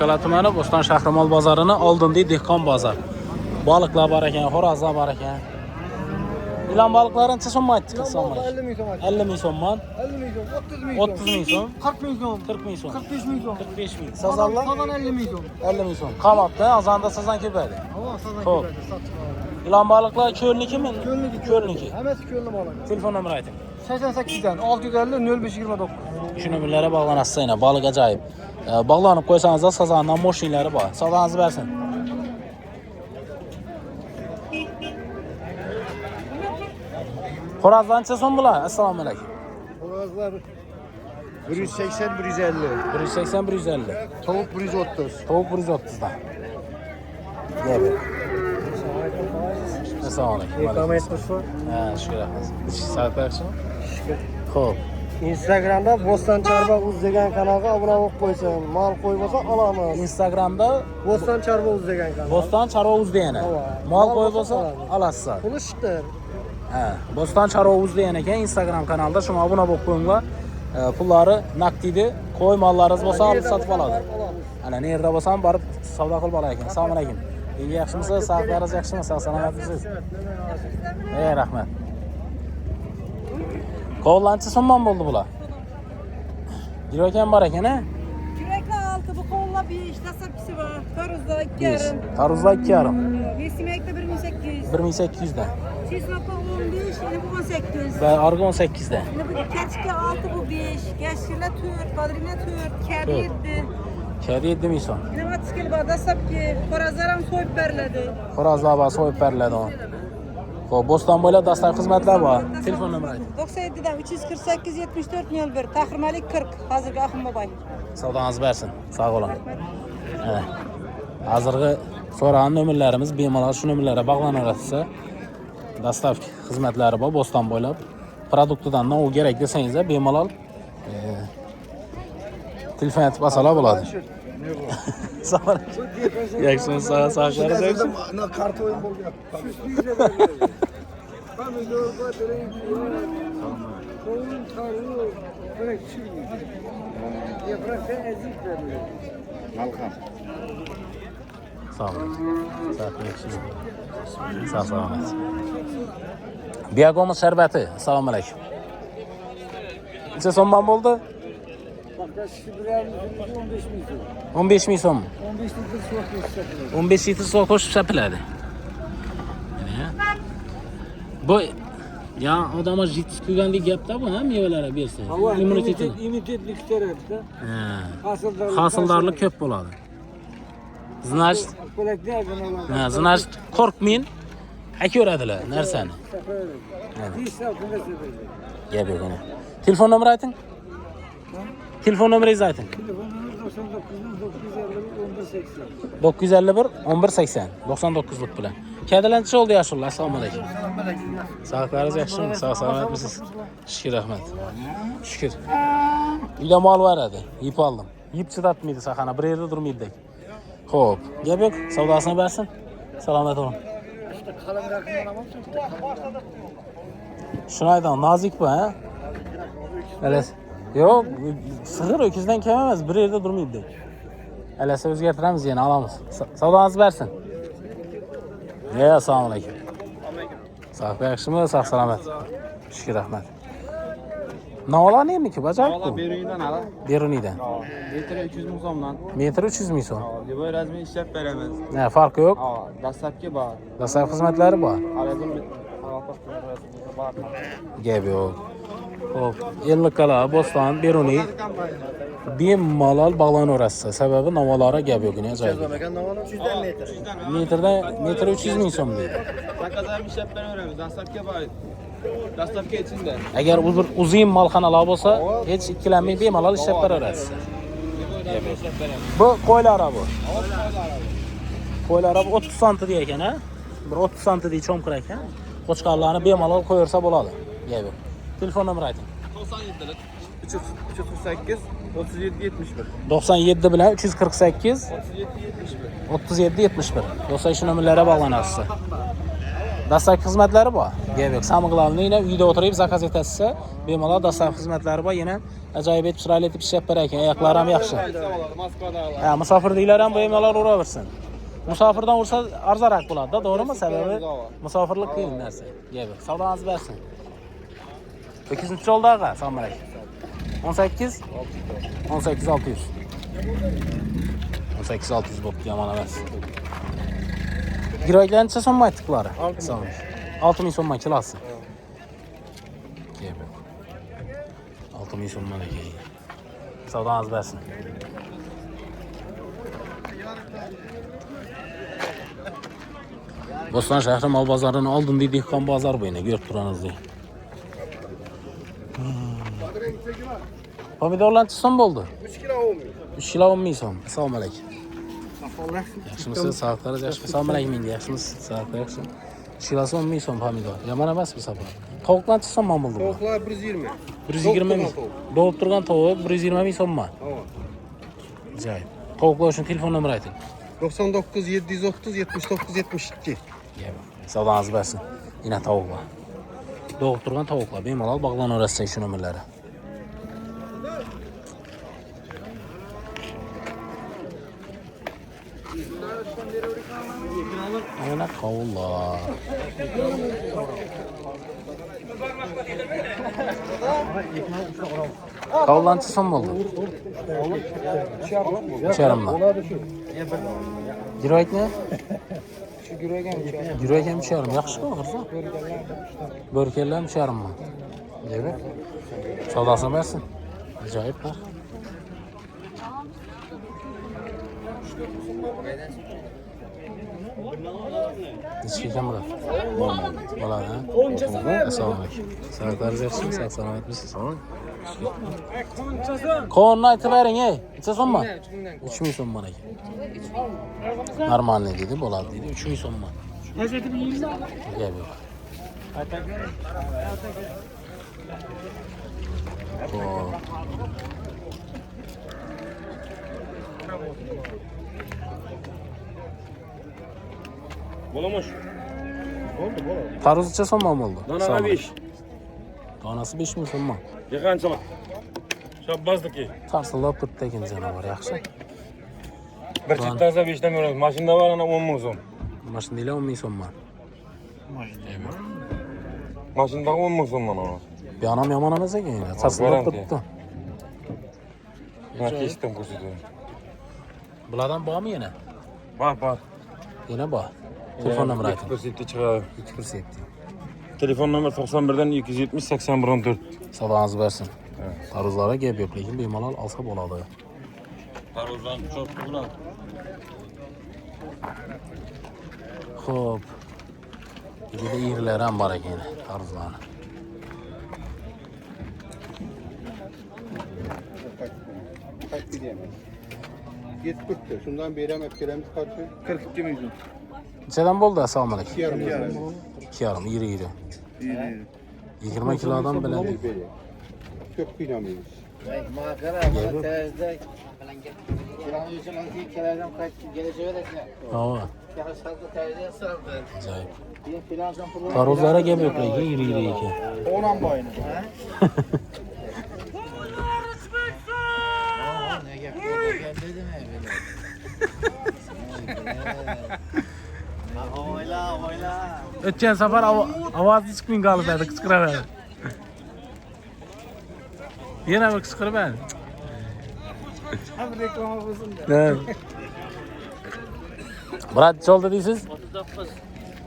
Qala tumani Bo'ston Shahrimol bozorini oldinda dehqon bozor. Balıqlar var ekan, xo'rozlar var ekan. İlan balıqlarini necha so'm aytdik? 50 ming so'm. 50 ming so'mman. 50 ming so'm, 30 ming 30 ming so'm, 40 ming so'm, 40 ming so'm, 45 ming so'm. 45 ming. Sazanlar? Sazan 50 ming so'm. 50 ming so'm. Qamapda azanda sazan ko'paydi. Ama sazan Xo'p. köpedi, satışlar. İlan balıqlar ko'lnikimi? Ko'lniki. Hammasi ko'lni balık. Telefon nomeri ayting. 88'den 650 0529. Shu nomerlarga bog'lanasiz yana. Balık ajoyib. Bog'lanib qo'ysangiz sazandan moshinalari bor. Savdoningizni bersin. Xo'rozlar necha so'm bular? Assalomu alaykum. Horozlar 180 150. 180 150. Tavuk 130. Tavuk 130 dan. Gel. Assalomu alaykum. Ikametimiz. Ha, shukr rahmat. Ish saat yaxshimi? Xo'p. Instagramda Bo'ston Charba uz degan kanalga obuna bo'lib qo'ysin. Mol qo'ymosa olamiz. Instagramda Bo'ston Charba uz degan kanal. Bo'ston Chorva uz degani. Mol qo'y bo'lsa olasiz. Puli shitdir. Ha, Bo'ston Chorva uz degan ekan Instagram kanalida shunga obuna bo'lib qo'yinglar. Pullari naqdidi, qo'y mollaringiz bo'lsa olib sotib oladi. Ana nerda bo'lsam borib savdo qilib olar ekan. Assalomu alaykum. Yaxshimisiz? Sog'lig'ingiz yaxshimi? Salomatmisiz? Rahmat. Qo'llanchi so'mman bo'ldi bular. Girokan bor ekan-a? Yürekli 6, bu kolla 5, tasarpisi var. Taruzda 2,5. Taruzlar 2,5. Vesimekte 1800. 1800 dan. Çiznapa 15, yine bu 18. Va argo 18 dan. Yine bu keçki 6, bu 5. Geçkirle 4, padrine 4, kedi 7. Kedi 7 ming so'm. Yine matskeli var, tasarpki. Korazlar soyup veriledi. Xo'rozlar bor, so'yib beriladi u. Xo'p, Bo'ston bo'ylab dastlab xizmatlar bor. Telefon nomeri ayting. 97'den 348 74 01. Tahrimalik 40. Hazırgi Ahım Babay. Savdongiz bersin. Sog' bo'ling. Hozirgi so'ragan nomerlarimiz bemalol shu nomerlarga bog'lanaversa, dastlab xizmatlari bor Bo'ston bo'ylab. Produktidan u kerak desangiz, bemalol telefon etib olsalar bo'ladi. Assalomu alaykum. Yaxshimisiz? Sog'ligingiz yaxshimi? Na kartı oyun bo'lgan. Sağ olun. Sağ selamet. Biagomuz şerbeti. Assalomu alaykum. Necha so'mdan bo'ldi? 15 ming so'm. 15 litr suv qo'shib sepiladi. Bu ya odamlar jitsiz ko'rgandek gapda bu, ha, mevalarga bersa. Immunitetini. İmmunitetlik tarafta. Hasıldorlik ko'p bo'ladi. Значит, значит, qo'rqmang, akaveradilar narsani. Gap yo'q ana. Telefon nomeri ayting. Telefon nomeringizni ayting. 951 1180 99lik bilan. Kadalanchi oldi yaxshillar. Assalomu alaykum. Sog'ligingiz yaxshimi? Sog' salomatmisiz? Shukr, rahmat. Shukr. Uyda mol var edi. Yeb oldim. Yeb chidatmaydi sahana, bir yerda turmaydi. Xo'p, gap yo'q. Savdosini bersin. Salomat bo'ling. Shuni aytaman, nozik bu, ha? Alas. Yo'q, sig'ir o'kizdan kam emas, bir yerda turmaydi. Alasa o'zgartiramiz, yana olamiz. Savdongizni bersin. Assalomu alaykum. Sog' yaxshimi? Sog' salomat. Shukr, rahmat. Navolar nemiki bajarib? Navolar Beruniydan ala. Beruniydan. Metri 300 ming so'mdan. Metri 300 ming so'm. Devoy rasmiy ishlab beramiz. Ne, farqi yo'q. Dastlabki bor. Dastlab xizmatlari bor. Arazim bor. Gap yo'q. Xo'p, Ellikqal'a, Bo'ston, Beruniy bemalol bog'lanaverasiz. Sababi navolari gap yo'q, ajoyib. Metrda metr 300 ming so'm deydi. Zakazlar ishlab beraveramiz. Dastlabki bor. Dastlabki ichinde. Agar uzun malxonalar bo'lsa, hech ikkilanmay bemalol ishlab beraverasiz. Bu qo'ylari bu. Qo'ylari 30 sm degan ekan, ha? Bir 30 sm deb cho'mqir ekan. Qo'chqorlarni bemalol qo'yarsa bo'ladi. Gap yo'q. Telefon nomeri ayting. 97lik 348 37 71. 97 bilan 348 37 71. 37 71. Bo'lsa shu nomerlarga bog'lanasiz. Dastlabki xizmatlari bor. Gap yo'q. Samig'larni yana uyda o'tirib zakaz etasiz, bemalol dastlabki xizmatlari bor. Yana ajoyib chiroyli etib ishlab berar ekan. Oyoqlari ham yaxshi. Moskvadagilar. Ha, musofirliklar ham bemalol uraversin. Musofirdan ursa arzonroq bo'ladi-da, to'g'rimi? Sababi musofirlik qiyin narsa. Gap yo'q. Savdoingiz bersin. 8-yo'lda aqa, assalomu alaykum. 18 18600. 18600 bo'pti, yomon emas. Giroylarni necha so'mga aytdiklari? 6000 so'mga kilosi. Gap yo'q. 6000 so'mga ekan. Savdoingiz bersin. Bo'ston shahri mol bozorining oldinda dehqon bozori bo'yina ko'rib turamiz. Pomidorlar necha so'm bo'ldi? 3 kilo 10 ming. 3 kilo 10 ming so'm. Assalomu alaykum. Yaxshimisiz? Sog'liqlaringiz yaxshimi? Assalomu alaykum endi. Yaxshimisiz? Sog'liqlar yaxshi. 3 kilo 10 ming so'm pomidor. Yomon emas bu safar. Tovuqlar necha so'm bo'ldi? Tovuqlar 120. 120 ming. Doğup turgan tovuq 120 ming so'mmi? Ajoyib. Tovuqlar uchun telefon nomeri ayting. 99 730 79 72. Savdoingiz bersin. Yine tovuqlar. Doğup turgan tovuqlar bemalol bog'lanaverasiz shu nomerlari. Ana qovullar. Qovullar necha so'm bo'ldi? 3,5 ming. Giroyni? Giroy ham 3,5 ming. Yaxshi-ku, arzon. Bo'rkellar 3,5 ming. Deydi. Savdosi bersin. Ajoyib narx. Necha ekan bular? Bo'ladi, ha? Assalomu alaykum. Sog'liqlaringiz yaxshimi? Salomatmisiz? Qonni aytib bering, ey. Necha so'mmi? 3000 so'm ekan. Normalniy dedi, bo'ladi dedi. 3000 so'm. Gap yo'q. Bo'lamish. Tarvuz necha so'm bo'ldi? Donasi 5. Donasi 5000 so'm. Yig'anchilik. Shobbazniki. Tarsillab turibdi ekan janovar, yaxshi. Bir chittasi 5 dan beramiz. Mashinada var ana 10 ming so'm. Mashinada 10 ming so'm. Mashinada 10 ming so'm mana. Bu ham yomon emas ekan. Tarsillab turibdi. Ben kestim ko'rsatdim. Bulardan bormi yana? Bor. Yana bor. Telefon nomeri ayting. Ko'rsatdi chiqadi. Ko'rsating. Telefon nomer 91 dan 270 81 14. Savdoingiz bersin. Tarvuzlarga gap yo'q, lekin bemalol olsa bo'ladi. Tarvuzdan çok bo'ladi. Xo'p. Bir de yerlar ham bor ekan tarvuzlarni. Kaç diyemez. 70'ti. Şundan berem keremiz kaçı? 42 milyon. Nechadan bo'ldi? Assalomu alaykum. 2,5. 2,5 iri. 20 kilodan biladi. Çok kıynamıyoruz. Hava. Ajoyib. Tarvuzlarga gap yo'q, lekin iri ekan. 10 boyunu. O'tgan safar ovozi chiqmay qolib edi, qichqiraverdi. Yana bir qichqirib. Hem reklama olsun da. Ne? Murat oldu deysiz? 39.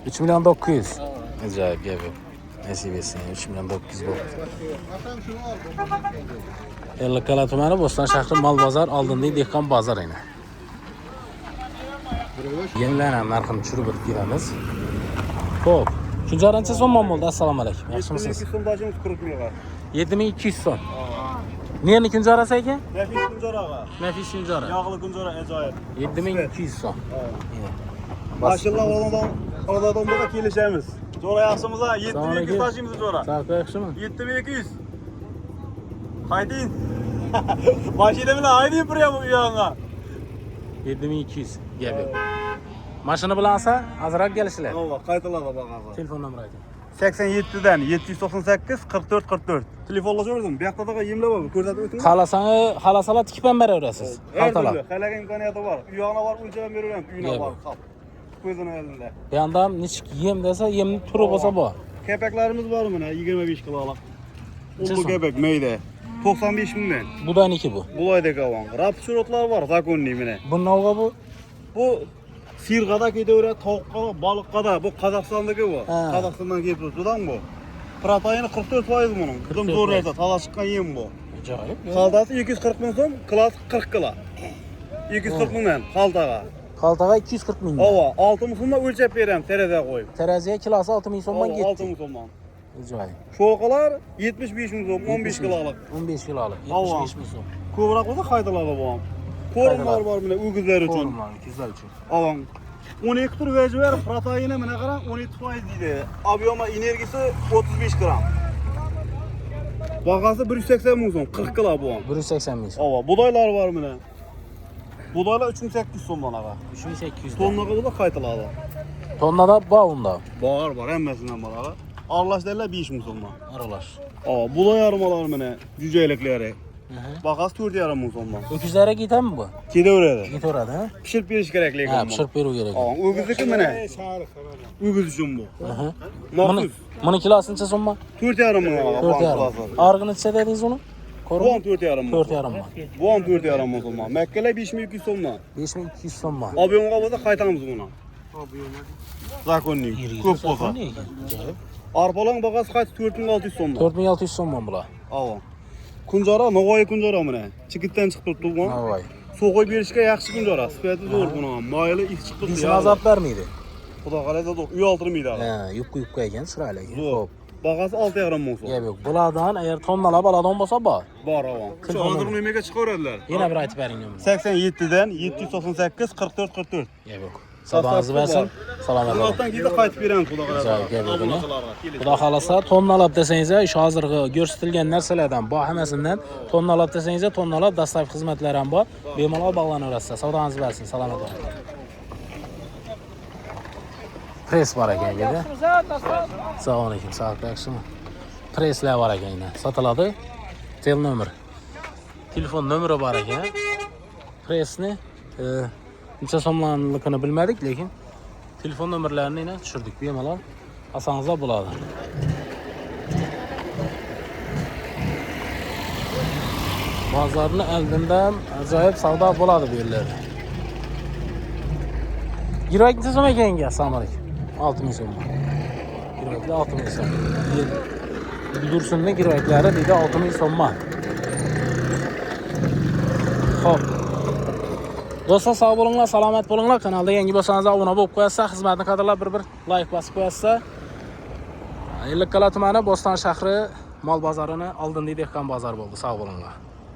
3 milyon 900. Acayip gap yo'q. Nasib etsin 3 milyon 900 bo'ldi. Ellikqal'a tumani Bo'ston shahri mol bozor oldinda dehqon bozor edi. Yemlar ham narxini tushirib beramiz. Xo'p. Kunjarancha so'm bo'ldi. Assalomu alaykum. Yaxshimisiz? 72 so'm başımız kurutmuyorlar. 7200 so'm. Neyini kunjarasi ekan? Nefis kuncara var. Nafis kunjara. Yağlı kuncara acayip. 7200 so'm. Maşallah oradan burada gelişemiz. Zora yaxşımıza 7200 taşıyımız zora. Sağlık yaxshimi? 7200. Haydin. Maşine bile haydin buraya bu yana. 7200 gap yo'q. Mashina bilansa azroq kelishlar. Ova, qaytalarda bag'asi. Telefon nomeri ayting. 87'den 798 44 44. Telefonlaşıyordum. Bir haftada da yemle var. Ko'rsatib o'ting. Xalasalar tikib ham beraverasiz. Her Xaltalar. türlü. Halaga imkoniyati var. Uyog'ina var, o'lchab beraveramiz. Uyina Gel var. bu. Qap. Ko'zini elinde. Bu yoqda ham nechik yem desa, yemni turi bo'lsa bor. Kepeklerimiz var mı ne? 25 kiloluk. Necha Ulu so'm? kepek meyde. 95 mingdan. Budaniki bu. Bulayda kavan. Rap şurotlar var. Zakonli mine. Bu navga bu. Bu sirgada gidiyor, tavukka, balıkka da. Bu Kazakistan'daki bu. Ha. Kazakistan'dan gelip tutudan bu. Proteyini 44% bunun. Kızım 44%. zor nerede? Tala çıkan yem bu. Ajoyib. Kaldası 240 bin son, klas 40 kilo. 240 binden kaltaga. Xaltaga 240 ming. Ova, altımısını da ölçep verem, tereze koyup. Teraziye kilosi 6 ming so'mdan Ova, ketdi. 6 so'mdan. Ajoyib. Şokalar 75 bin so'm, 15 kiloluk. 15 kiloluk. Allah. 75 ming so'm. Ko'proq bo'lsa qaytalarda bu ham. Korumlar var mine, o'gizlar uchun. Forumlar, ikizlar uchun. Avam. 12 tur veci ver, proteyini mine qarang 17% deydi. Abioma energiyasi 35 gram. Bag'asi 180 ming so'm, 40 kilo bu ham. 180 ming so'm. Ava, budaylar var mine. Budaylar 3800 so'mdan aga. 3800. Tonnaga bu da qaytalarda. Tonnada bor unda. Var, hammasidan bor aga. Aralash derler 5 ming so'mdan. Aralash. Ava, buday armalar mine, cüceylikleri. Bag'asi 4,5 ming so'mdan. O'kizlarga ketadimi bu? Ketaveradi. Ketaveradi, ha? Pishirib berish kerak lekin. Ha, pishirib beruv kerak. Ava, o'gizniki mine. O'giz uchun bu. Aha. Maxsus. Buni kilosi necha so'mmi? 4,5 ming aga. 4,5. Arg'ini necha dedingiz uni? Bu ham 4,5 ming. 4,5 ming. Bu ham 4,5 ming so'mdan. Makkalar 5200 so'mdan. 5200 so'mmi. Obiyonga bo'lsa qaytamiz buni. Zakonnik. Ko'p bo'lsa. Arpalang bag'asi qaytib 4600 so'mdan. 4600 so'mmi bular. Avo. Kunjara, Navoiy kunjara mana. Chigitdan chiqib turibdi bu. Navoiy. So'g'ib berishga yaxshi kunjara. Sifati zo'r buni ham. Mayli ich chiqib turibdi. Dishini azob bermaydi. Xudo qalasa uyaltirmaydi. Ha, yupqa ekan, chiroyli ekan. Zo'r. Bag'asi 6,5 ming so'm. Yo'q, bulardan agar tonnalab oladigan bo'lsa bor. Bor avo. Shu hozir nimaga chiqaveradilar? Yana bir aytib bering uni. 87dan 798 44 44. Yo'q. Sabahınızı versin. Salomat bo'lin. Allohdan keyin qaytib beramiz xudo qalasa. Xudo xolasa tonnalab desangiz, shu hozirgi ko'rsatilgan narsalardan bor hammasidan tonnalab desangiz, tonnalab dastlabki xizmatlar ham bor. Bemalol bog'lanaverasiz. Savdoingiz bersin. Salomat bo'ling. Press bor ekan dedi. Assalomu alaykum. Sog'lik yaxshimi? Presslar bor ekan. Sotiladi. Tel nomer. Telefon nomeri bor ekan. Pressni necha so'mlarligini bilmadik, lekin telefon nomerlarini yana tushirdik. Bemalol olsangizlar bo'ladi. Bozorni oldindan ajoyib savdo bo'ladi bu yerlarda. Giroy necha so'm ekan? Assalomu alaykum. 6000 so'm. Giroylar 6000 so'm. Dursunning giroylari deydi 6000 so'm. Xo'p. Do'stlar, sog' bo'linglar, salomat bo'linglar. Kanalda yangi bo'lsangiz obuna bo'lib qo'yasiz, xizmatni qadrlab bir like bosib qo'yasiz. Ellikqal'a tumani Bo'ston shahri mol bozorini oldingi dehqon bozori bo'ldi. Sog' bo'linglar.